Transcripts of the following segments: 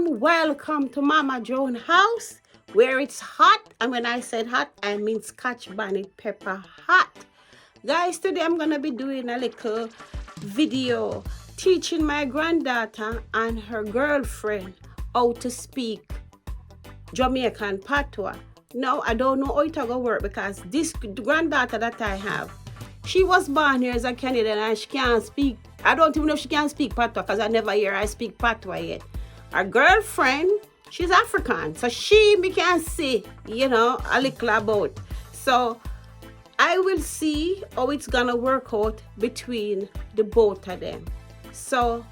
Welcome to Mama Joan house where it's hot. And when I said hot, I mean Scotch bonnet pepper hot. Guys, today I'm going to be doing a little video teaching my granddaughter and her girlfriend how to speak Jamaican patois. Now, I don't know how it's going to work because this granddaughter that I have, she was born here as a Canadian and she can't speak. I don't even know if she can speak patois because I never hear her speak patois yet. Her girlfriend, she's African, so me can say, a little about. So I will see how it's gonna work out between the both of them. So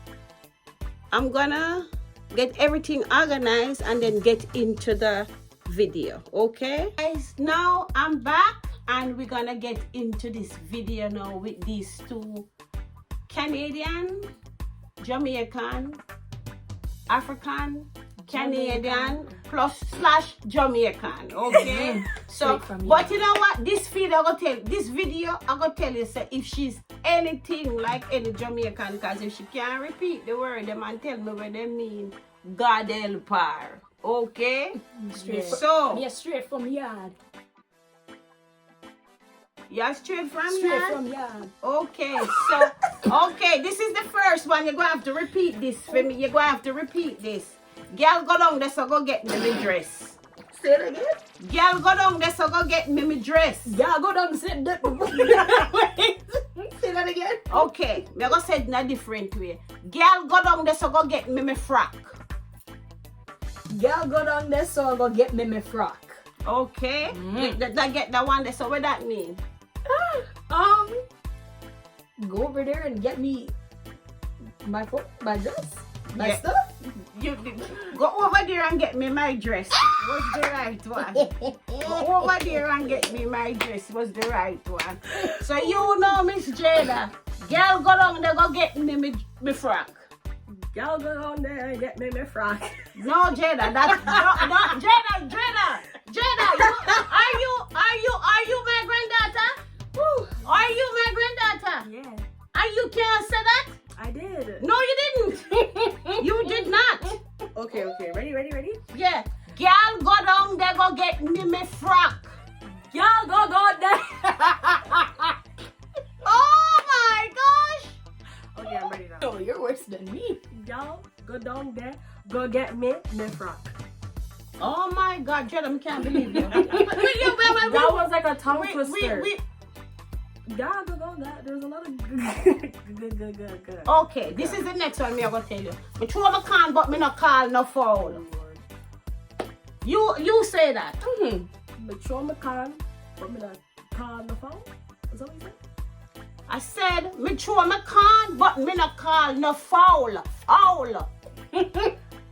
I'm gonna get everything organized and then get into the video, okay? Guys, now I'm back and we're gonna get into this video now with these two Canadian, Jamaican, African, Canadian / Jamaican, okay? So, but you know what? This video I'm gonna tell you say if she's anything like any Jamaican, because if she can't repeat the word them and tell me what they mean, God help her, okay? Straight from yard. Yeah, straight from yard. Okay, so, okay, this is the first one. You're going to have to repeat this for me. You're going to have to repeat this. Girl, go down there, so go get me my dress. Say it again. Girl, go down there, so go get me my dress. Girl, go down and say that. Say that again. Okay, I'm going to say it in a different way. Girl, go down there, so go get me my frock. Girl, go down there, so go get me my frock. Okay, get that one there, so what that mean? Go over there and get me my dress, my stuff. You go over there and get me my dress. What's the right one? Go over there and get me my dress. Was the right one? So you know, Miss Jada. Girl, go down there, go get me my frock. Girl, go down there and get me my frock. No, Jada, that's not Jada. Are you my granddaughter? Woo. Are you my granddaughter? Yeah. Are you can't say that? I did. No, you didn't. You did not. Okay. Ready? Yeah. Girl, go down there, go get me my frock. Girl, go there. Oh my gosh. Okay, I'm ready now. Oh, you're worse than me. Girl, go down there, go get me my frock. Oh my God, Jordan, I can't believe you. That was like a tongue twister. Yeah, go there. There's a lot of good. Okay, this is the next one I'm gonna tell you. Me throw my can, but me not call no foul. You say that. Me throw my can, but me not call no foul. Is that what you said? I said me throw my can, but me not call no foul. Foul.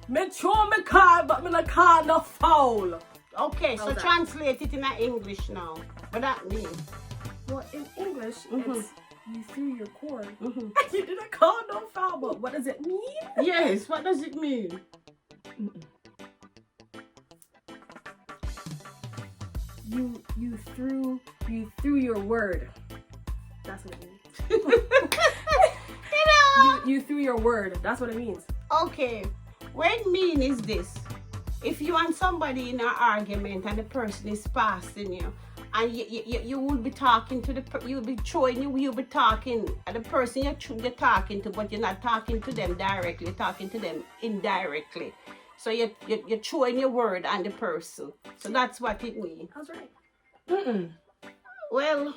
Me throw my can, but me not call no foul. Okay, so translate it in English now. What that mean? Well, in English, it's you threw your cord. You didn't call no foul, but what does it mean? Yes, what does it mean? You threw your word. That's what it means. You threw your word. That's what it means. Okay, what it mean is this. If you and somebody in an argument and the person is passing you, and you will be talking to you'll be talking at the person you're talking to, but you're not talking to them directly, you're talking to them indirectly. So you're throwing your word on the person. So that's what it means. I was right. Well,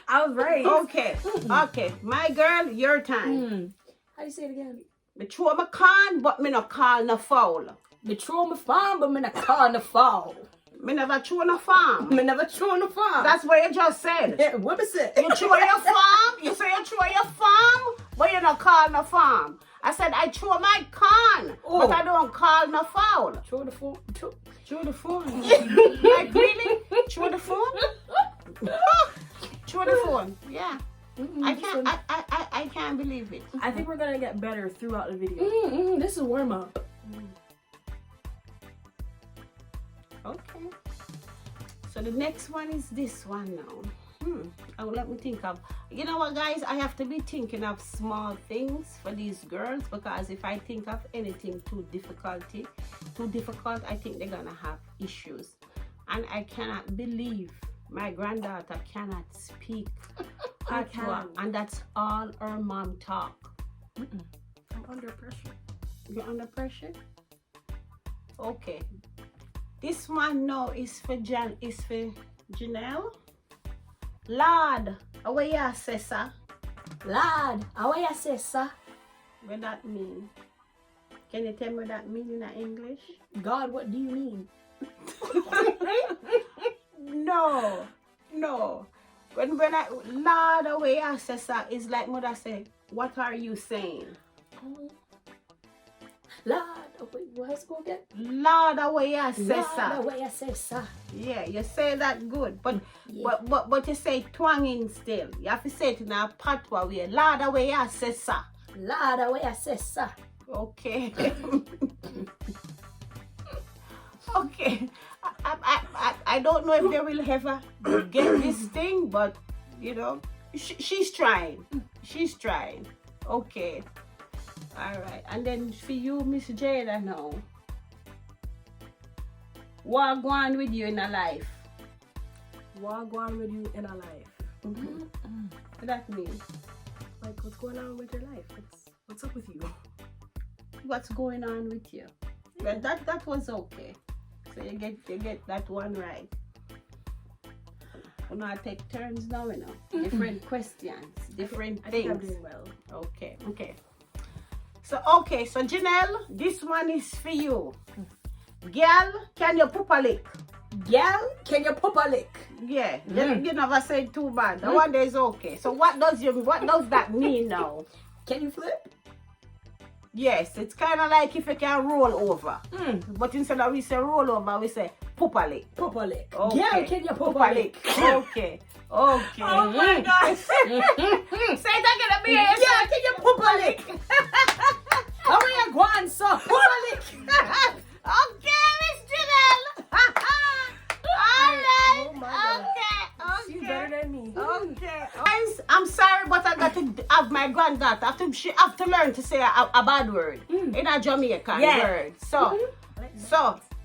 I was right. Okay. My girl, your time. How do you say it again? Me throw my can, but me not call no foul. Me throw my farm, but me not call no foul. Me never throw no farm. Me never throw no farm. That's what you just said. Yeah, what is it? You throw your farm. You say you throw your farm, but you don't call no farm. I said I throw my can, but I don't call no foul. Throw the phone. Throw the phone. Like really? Throw the phone? Throw the phone. Yeah. I can't believe it. I think we're gonna get better throughout the video. This is warm up. Okay. So the next one is this one now. Let me think of. You know what, guys? I have to be thinking of small things for these girls, because if I think of anything too difficult, I think they're gonna have issues. And I cannot believe my granddaughter cannot speak patois, and that's all her mom talk. I'm under pressure. You're under pressure? Okay. This one now is for Janelle. Lord, how you say, sir? Lad, how are you, sister? What that mean? Can you tell me what that mean in English? God, what do you mean? No. When I Lord, how you say, sir, is like mother say, what are you saying? Lad, what's go again? Lord, how you say, Lad, sir? how are you, sister? Yeah, you say that good, but Yeah. but you say twanging still. You have to say it in a patois way. Lord, how you say, sir? Lad, how are you, sister? Okay. Okay. I don't know if they will ever get this thing, but you know, she's trying. She's trying. Okay. All right. And then for you, Miss Jada, now. Wagwan with you in a life. Wagwan with you in a life. What that mean? Like, what's going on with your life? What's up with you? What's going on with you? Well, that was okay. So you get that one right. You know, I take turns now, you know. Different questions, different I things. think I'm doing well. Okay. So Janelle, this one is for you. Girl, can you poop a lick? Girl, can you pop a lick? Yeah, you never said too bad. The one is okay. So what does that mean now? Can you flip? Yes, it's kind of like if you can roll over. But instead of we say roll over, we say poop a lick. Pop a lick. Okay. Girl, can you pop a lick? Okay. Oh my gosh. Say it again, be Girl, can you pop a lick? How are you going, so? Pop a lick. Okay, Miss Janelle. Alright. Oh my God. Okay. She's better than me. Okay. Guys, I'm sorry, but I got to have my granddaughter. She have to learn to say a bad word in a Jamaican word. So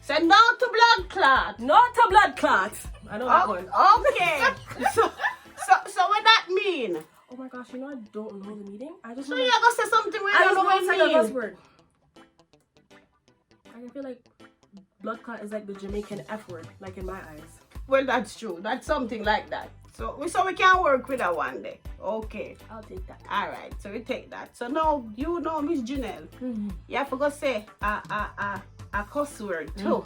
no to blood clot. No to blood clots. I know that one. Okay. so what that mean? Oh my gosh, you know I don't know the meaning. I just So know you're gonna say something where I you just don't know know it's what like a it buzz means. word. I feel like blood clot is like the Jamaican F word, like in my eyes. Well, that's true. That's something like that. So we can work with that one day. Okay. I'll take that. All right. So we take that. So now you know, Miss Janelle, you have to go say a cuss word too.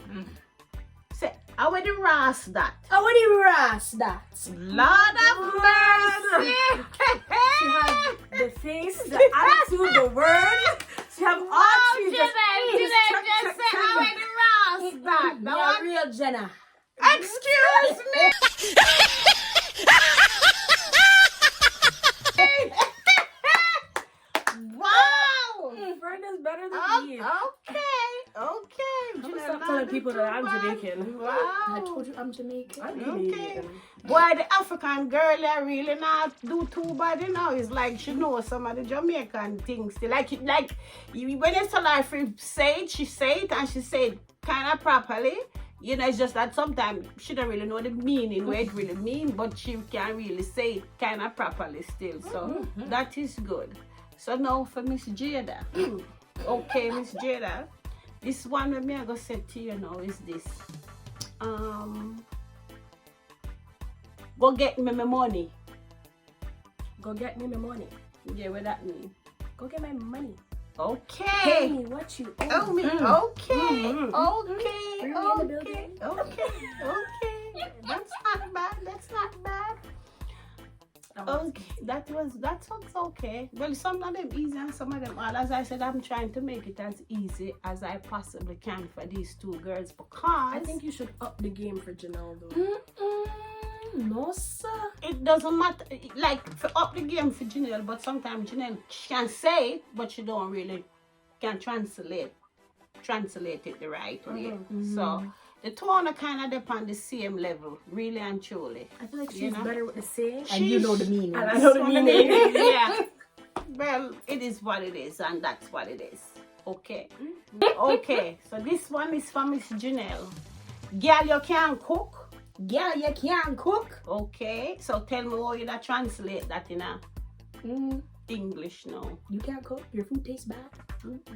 Say, I would ras that. I want to ras that. Lord of mercy. She has the face, the attitude, the word. She have all Oh, she Janelle, just say I would ras that. The You're one- real Jenna. Excuse me. Wow. Brenda's better than me. Okay. I'm gonna stop telling people that I'm Jamaican. Wow. I told you I'm Jamaican. I'm Okay. Jamaican. Boy, the African girl I really not do too bad, you know. It's like she knows some of the Jamaican things. Like when you tell her to say it, she say it, and she say it kind of properly. You know, it's just that sometimes she don't really know the meaning, what it really means, but she can really say it kind of properly still. So that is good. So now for Miss Jada. Okay, Miss Jada. This one with me I go say to you now is this. Go get me my money. Go get me my money. Yeah, what that mean? Go get my money. Pay Okay. me what you owe. Oh me. Okay. Okay. Bring me in the building. Okay. That's not bad. That's not bad. Okay, that was okay. Well, some of them easy and some of them hard. As I said, I'm trying to make it as easy as I possibly can for these two girls because I think you should up the game for Janelle though. No sir. it doesn't matter. Like for up the game for Janelle, but sometimes Janelle can say it, but she don't really can translate it the right way. So The two are kind of depend the same level, really and truly. I feel like she's You know? better with the saying. And you know the meaning. And I know the meaning. Yeah. Well, it is what it is, and that's what it is. Okay. Okay. So this one is for Miss Janelle. Girl, you can cook. Girl, you can't cook. Okay. So tell me how you translate that in a English now. You can't cook. Your food tastes bad.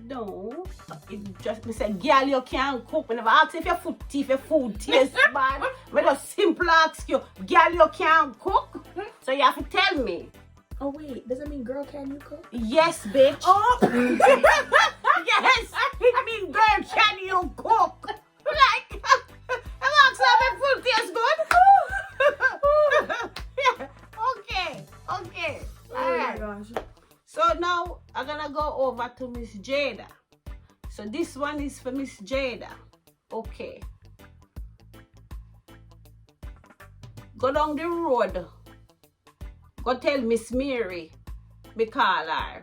No. It just me say, girl, you can cook. We never ask if your food tastes bad. We just simply ask you, girl, you can cook. So you have to tell me. Oh wait, does that mean girl can you cook? Yes, bitch. Oh. Yes. It means, girl, can you cook? Like, I'm asking if your food tastes good. Yeah. Okay. Okay. All right. gosh. So now I'm gonna go over to Miss Jada. So this one is for Miss Jada. Okay. Go down the road. Go tell Miss Mary me call her.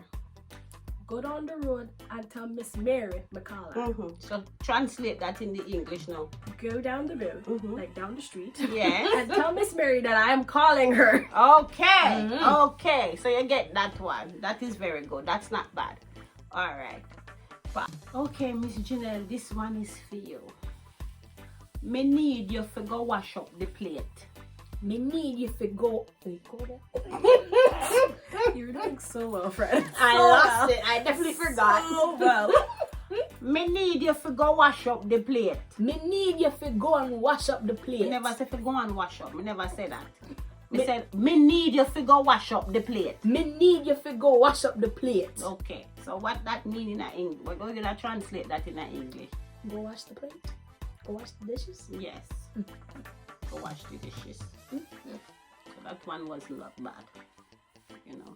Go down the road and tell Miss Mary McCall. So translate that in the English now. Go down the road, like down the street. Yes. And tell Miss Mary that I am calling her. Okay. Okay. So you get that one. That is very good. That's not bad. All right. Okay, Miss Janelle, this one is for you. Me need you to go wash up the plate. Me need you to go. You're doing so well, Fred. I lost it. I definitely forgot. So well. Me need you to go wash up the plate. Me need you to go and wash up the Me plate. never said to go and wash up. Me never said that. Me said, me need you to go wash up the plate. Me need you to go wash up the plate. Okay. So what that mean in English? We're going to translate that in English. Go wash the plate. Go wash the dishes. Yes. Go wash the dishes. So that one was not bad. You know.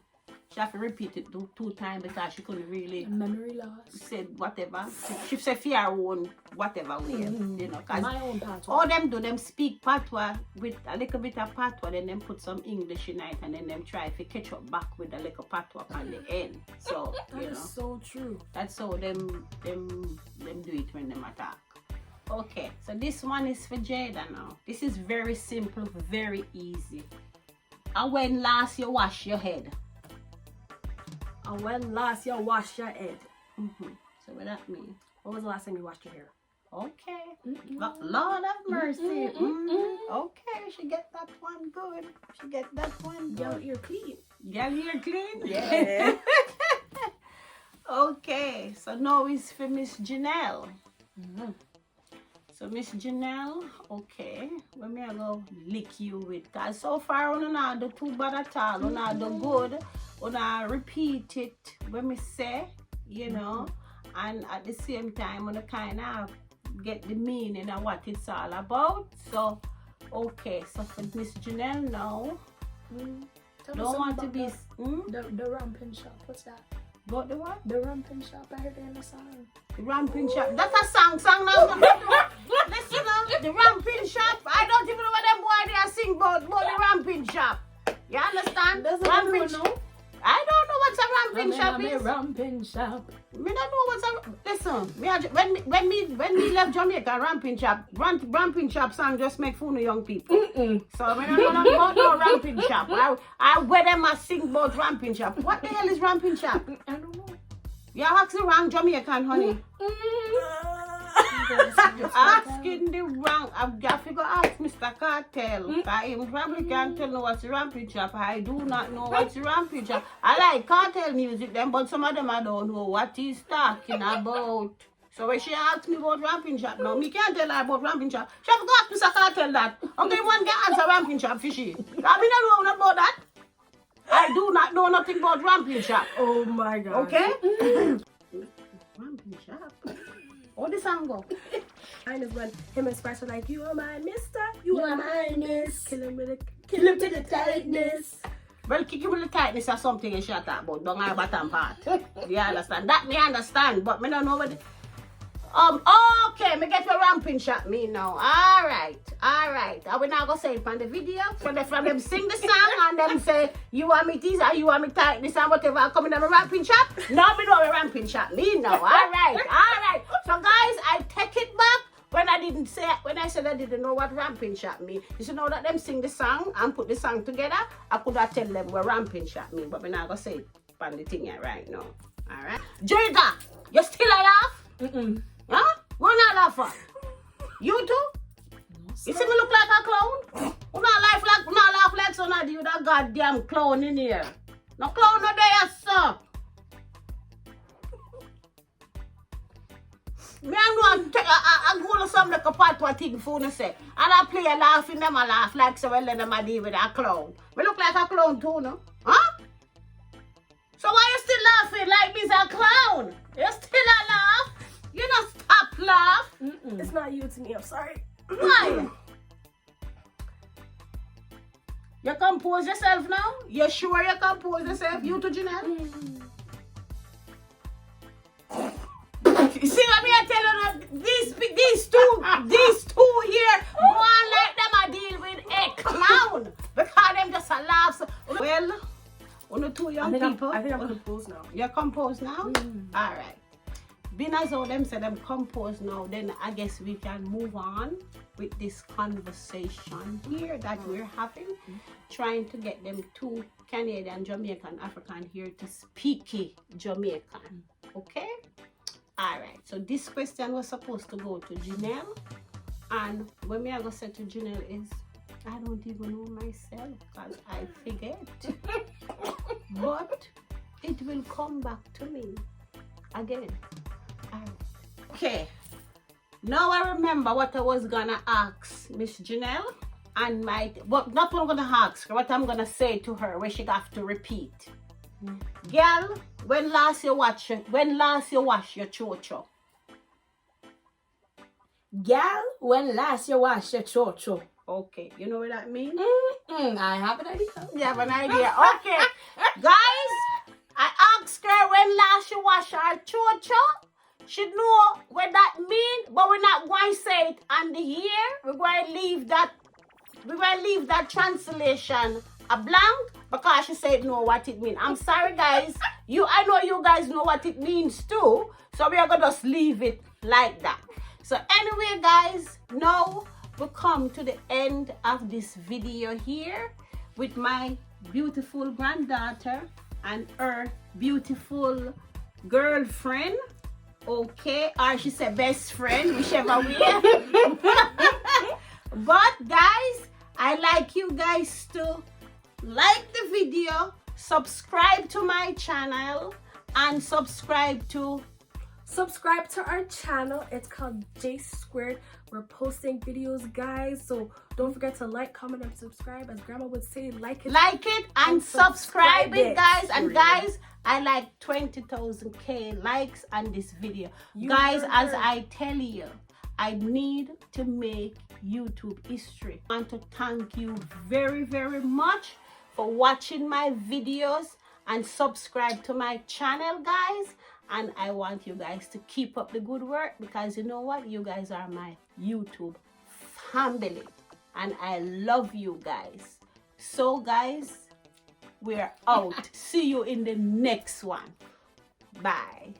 She have to repeat it two times because she couldn't really Memory loss. say whatever. She said for her own whatever way. You know. Cause My own patois. all them do, them speak patois with a little bit of patois, then them put some English in it, and then them try to catch up back with a little patois on the end. So, That you is know. so true. That's how them do it when them attack. Okay, so this one is for Jada now. This is very simple, very easy. And when last you wash your head? And when last you washed your head? So what that mean? When was the last time you washed your hair? Okay. Lord have mercy. Okay, she get that one good. She get that one Girl, good. you're clean. Girl, you're clean? Yeah. Okay, so now it's for Miss Janelle. So Miss Janelle, okay, when me I go lick you with, cause so far on not do too bad at all, on not do good, on I repeat it when me say, you know, and at the same time on kind of get the meaning of what it's all about. So, okay, so for Miss Janelle now, don't want to be The Rampant shop. What's that? What the what? The Rampant shop. I heard it in the song. The Rampant shop. That's a song now. Listen up, the Rampant shop. I don't even know what them boy they are sing about the Rampant shop. You understand? Doesn't Rampant everyone know? I don't know what's a Rampant shop I'm a is. Rampant shop. Me don't know what's a. Listen, when me left Jamaica, Rampant shop song just make fun of young people. So I don't know nothing about no Rampant shop. I where them a sing about Rampant shop. What the hell is Rampant shop? I don't know. You're asking the wrong Jamaican, honey. Asking the wrong. I've got to go ask Mr. Cartel. I probably can't tell no what's the Rampant shop. I do not know what's the Rampant shop. I like cartel music, them, but some of them I don't know what he's talking about. So when she asked me about Rampant shop, now me can't tell her about Rampant shop. She have to go ask Mr. Cartel that. Okay, one can answer Rampant shop for she. I mean, I don't know about that. I do not know nothing about Rampant shop. Oh my god. Okay? Rampant shop. How the song go? Mine is when him and Spice were like, you are my mister, you You are are my my miss. kill him to the tightness. Well, kick him with the tightness or something and shut up about don't have bottom part. You understand? That me understand, but me don't know what okay, me get the Rampant shop me now. Alright. I will now go say it from the video. So from them sing the song and them say, you want me tease or you want me tightness and whatever I come in the Rampant shop. Now me know a Rampant shop me now. Alright. So guys, I take it back when I I said I didn't know what ramping shot mean, you should know that them sing the song and put the song together. I could have tell them what ramping shot mean, but we're not gonna say it on the thing here right now. Alright? Jada, you still a laugh? Mm-mm. Huh? What not laugh at? You too? You see me look like a clown? You not laugh like so not you that goddamn clown in here. No clown no there, sir. Me I go to some like a patois thing for you say. And I play a laughing them a laugh like so well them a deal with a clown. Me look like a clown too, no? Huh? So why you still laughing like me's a clown? You still a laugh? You not stop laugh? It's not you to me, I'm sorry. Why? You compose yourself now? You sure you compose yourself? You too, Janelle? You see what me I tell you? These two here go on like them a deal with a clown because them just a laugh. So, well, one or two young people. I think I'm composed now. You're composed now? All right. Being as how them say them composed now, then I guess we can move on with this conversation here that we're having, trying to get them two Canadian, Jamaican, African here to speak Jamaican. Okay? Alright, so this question was supposed to go to Janelle, and what me I go say to Janelle is, I don't even know myself because I forget. But it will come back to me again. Alright. Okay, now I remember what I was gonna ask Miss Janelle, and but not what I'm gonna ask her, what I'm gonna say to her, where she have to repeat. Girl, when last you wash your chocho? Gal, when last you wash your chocho? Okay, you know what that means? I have an idea. You have an idea. Okay, guys, I asked her when last you wash her chocho. She know what that means, but we're not going to say it on the here. We're going to leave that translation a blank because she said know what it means. I'm sorry, guys. I know you guys know what it means too, so we are gonna just leave it like that. So anyway, guys, now we come to the end of this video here with my beautiful granddaughter and her beautiful girlfriend. Okay, or she said best friend, whichever way. But guys, I like you guys to like the video, subscribe to my channel, and subscribe to our channel. It's called J Squared. We're posting videos, guys, so don't forget to like, comment, and subscribe. As grandma would say, like it and subscribe it, guys. And guys, I like 20,000 likes on this video. Guys, as I tell you, I need to make YouTube history. I want to thank you very, very much for watching my videos and subscribe to my channel, guys. And I want you guys to keep up the good work because you know what? You guys are my YouTube family. And I love you guys. So, guys, we're out. See you in the next one. Bye.